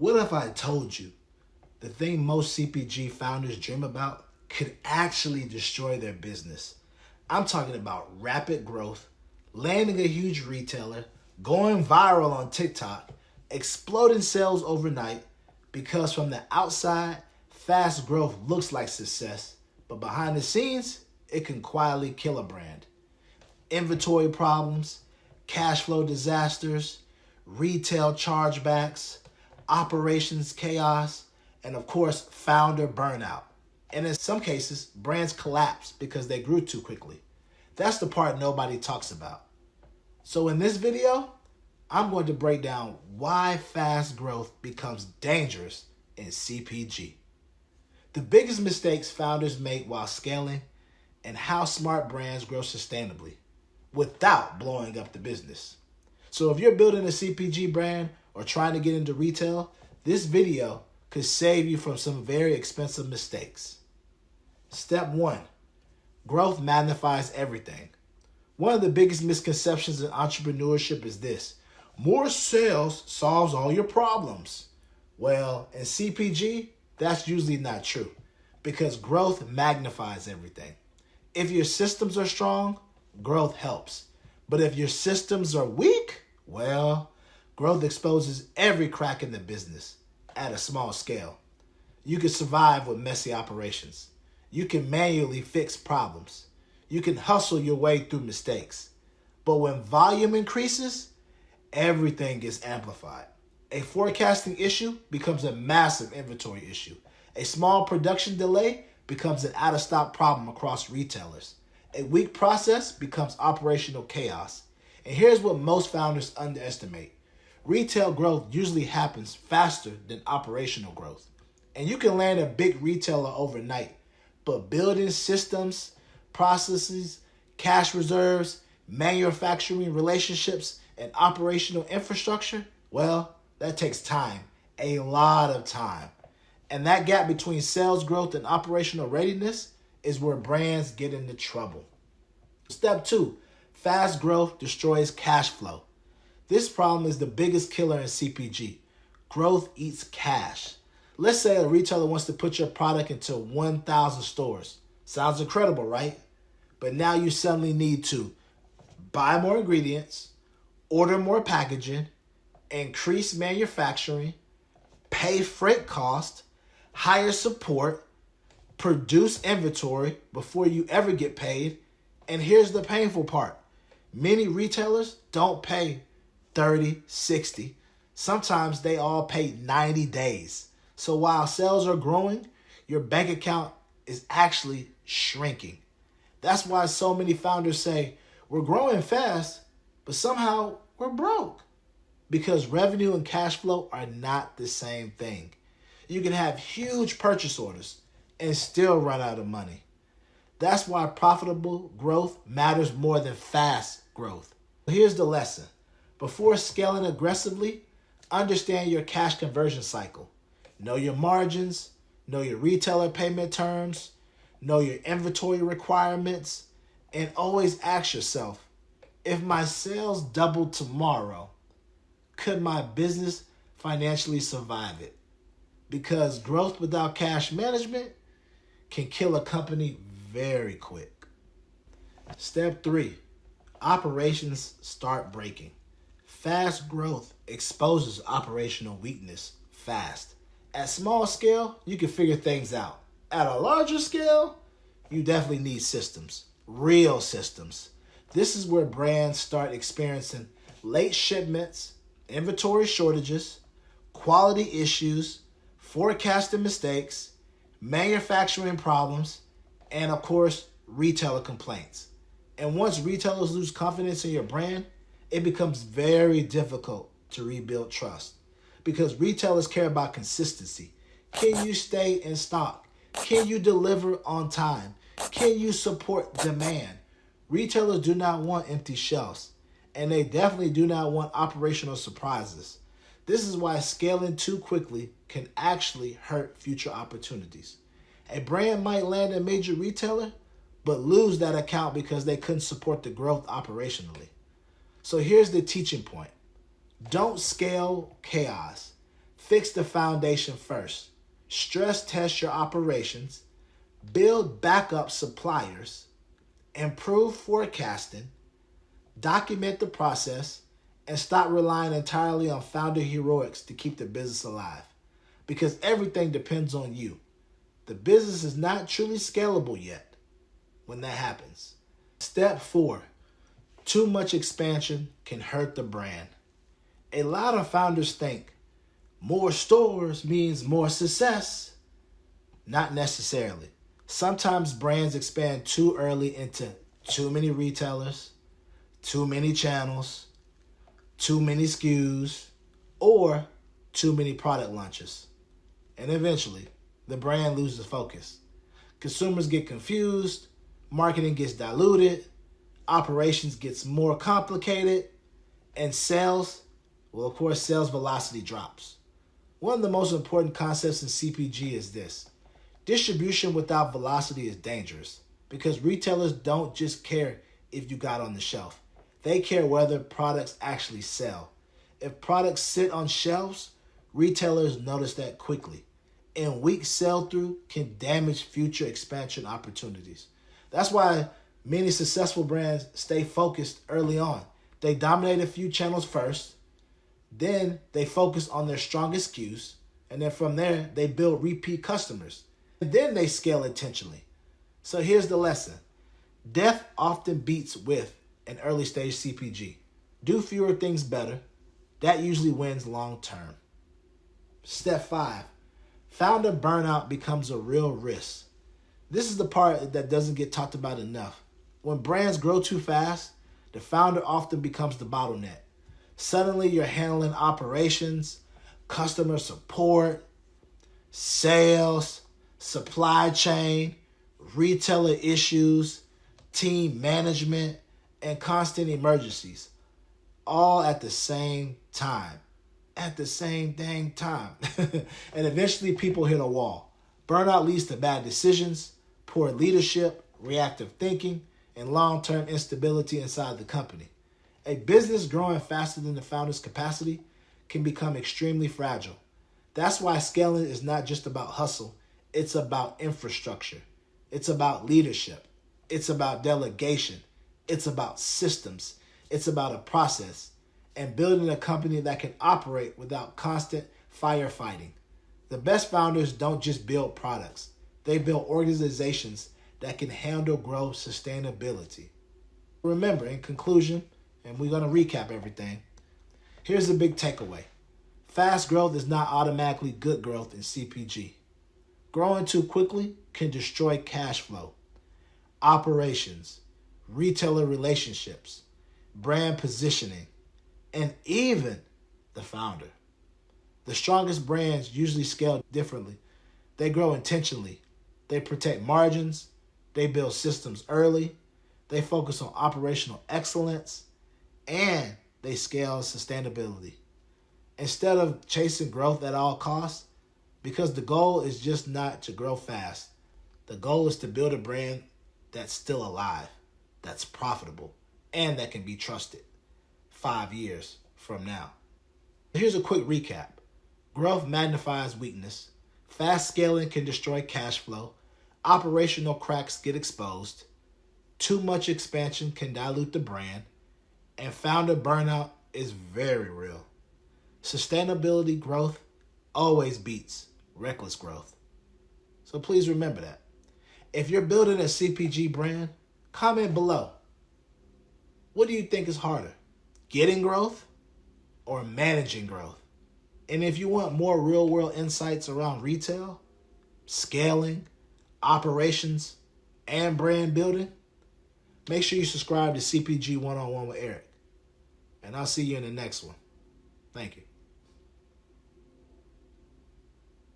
What if I told you the thing most CPG founders dream about could actually destroy their business? I'm talking about rapid growth, landing a huge retailer, going viral on TikTok, exploding sales overnight, because from the outside, fast growth looks like success, but behind the scenes, it can quietly kill a brand. Inventory problems, cash flow disasters, retail chargebacks, operations chaos, and of course, founder burnout. And in some cases, brands collapse because they grew too quickly. That's the part nobody talks about. So in this video, I'm going to break down why fast growth becomes dangerous in CPG, the biggest mistakes founders make while scaling, and how smart brands grow sustainably without blowing up the business. So if you're building a CPG brand or trying to get into retail, this video could save you from some very expensive mistakes. Step 1, growth magnifies everything. One of the biggest misconceptions in entrepreneurship is this: more sales solves all your problems. Well, in CPG, that's usually not true, because growth magnifies everything. If your systems are strong, growth helps. But if your systems are weak, well, growth exposes every crack in the business at a small scale. You can survive with messy operations. You can manually fix problems. You can hustle your way through mistakes. But when volume increases, everything gets amplified. A forecasting issue becomes a massive inventory issue. A small production delay becomes an out-of-stock problem across retailers. A weak process becomes operational chaos. And here's what most founders underestimate: retail growth usually happens faster than operational growth. And you can land a big retailer overnight, but building systems, processes, cash reserves, manufacturing relationships, and operational infrastructure, well, that takes time, a lot of time. And that gap between sales growth and operational readiness is where brands get into trouble. Step 2, fast growth destroys cash flow. This problem is the biggest killer in CPG. Growth eats cash. Let's say a retailer wants to put your product into 1,000 stores. Sounds incredible, right? But now you suddenly need to buy more ingredients, order more packaging, increase manufacturing, pay freight cost, hire support, produce inventory before you ever get paid. And here's the painful part: many retailers don't pay 30, 60. Sometimes they all pay 90 days. So while sales are growing, your bank account is actually shrinking. That's why so many founders say, we're growing fast, but somehow we're broke. Because revenue and cash flow are not the same thing. You can have huge purchase orders and still run out of money. That's why profitable growth matters more than fast growth. Here's the lesson: before scaling aggressively, understand your cash conversion cycle. Know your margins, know your retailer payment terms, know your inventory requirements, and always ask yourself, if my sales doubled tomorrow, could my business financially survive it? Because growth without cash management can kill a company very quick. Step 3, operations start breaking. Fast growth exposes operational weakness fast. At small scale, you can figure things out. At a larger scale, you definitely need systems, real systems. This is where brands start experiencing late shipments, inventory shortages, quality issues, forecasting mistakes, manufacturing problems, and of course, retailer complaints. And once retailers lose confidence in your brand, it becomes very difficult to rebuild trust, because retailers care about consistency. Can you stay in stock? Can you deliver on time? Can you support demand? Retailers do not want empty shelves, and they definitely do not want operational surprises. This is why scaling too quickly can actually hurt future opportunities. A brand might land a major retailer, but lose that account because they couldn't support the growth operationally. So here's the teaching point: don't scale chaos. Fix the foundation first. Stress test your operations, build backup suppliers, improve forecasting, document the process, and stop relying entirely on founder heroics to keep the business alive. Because everything depends on you. The business is not truly scalable yet when that happens. Step 4, too much expansion can hurt the brand. A lot of founders think more stores means more success. Not necessarily. Sometimes brands expand too early into too many retailers, too many channels, too many SKUs, or too many product launches. And eventually, the brand loses focus. Consumers get confused, marketing gets diluted, operations gets more complicated, and sales velocity drops. One of the most important concepts in CPG is this. Distribution without velocity is dangerous because retailers don't just care if you got on the shelf. They care whether products actually sell. If products sit on shelves, retailers notice that quickly. And weak sell-through can damage future expansion opportunities. That's why many successful brands stay focused early on. They dominate a few channels first, then they focus on their strongest SKUs, and then from there, they build repeat customers. And then they scale intentionally. So here's the lesson. Death often beats with an early stage CPG. Do fewer things better. That usually wins long term. Step 5. Founder burnout becomes a real risk. This is the part that doesn't get talked about enough. When brands grow too fast, the founder often becomes the bottleneck. Suddenly you're handling operations, customer support, sales, supply chain, retailer issues, team management, and constant emergencies, all at the same time. At the same dang time. And eventually people hit a wall. Burnout leads to bad decisions, poor leadership, reactive thinking, and long-term instability inside the company. A business growing faster than the founder's capacity can become extremely fragile. That's why scaling is not just about hustle. It's about infrastructure. It's about leadership. It's about delegation. It's about systems. It's about a process. And building a company that can operate without constant firefighting. The best founders don't just build products. They build organizations that can handle growth sustainability. Remember, in conclusion, and we're going to recap everything, here's the big takeaway. Fast growth is not automatically good growth in CPG. Growing too quickly can destroy cash flow, operations, retailer relationships, brand positioning, and even the founder. The strongest brands usually scale differently. They grow intentionally. They protect margins. They build systems early. They focus on operational excellence. And they scale sustainability. Instead of chasing growth at all costs, because the goal is just not to grow fast. The goal is to build a brand that's still alive, that's profitable, and that can be trusted 5 years from now. Here's a quick recap. Growth magnifies weakness. Fast scaling can destroy cash flow. Operational cracks get exposed. Too much expansion can dilute the brand. And founder burnout is very real. Sustainability growth always beats reckless growth. So please remember that. If you're building a CPG brand, comment below. What do you think is harder? Getting growth or managing growth? And if you want more real-world insights around retail, scaling, operations, and brand building, make sure you subscribe to CPG 101 with Eric. And I'll see you in the next one. Thank you.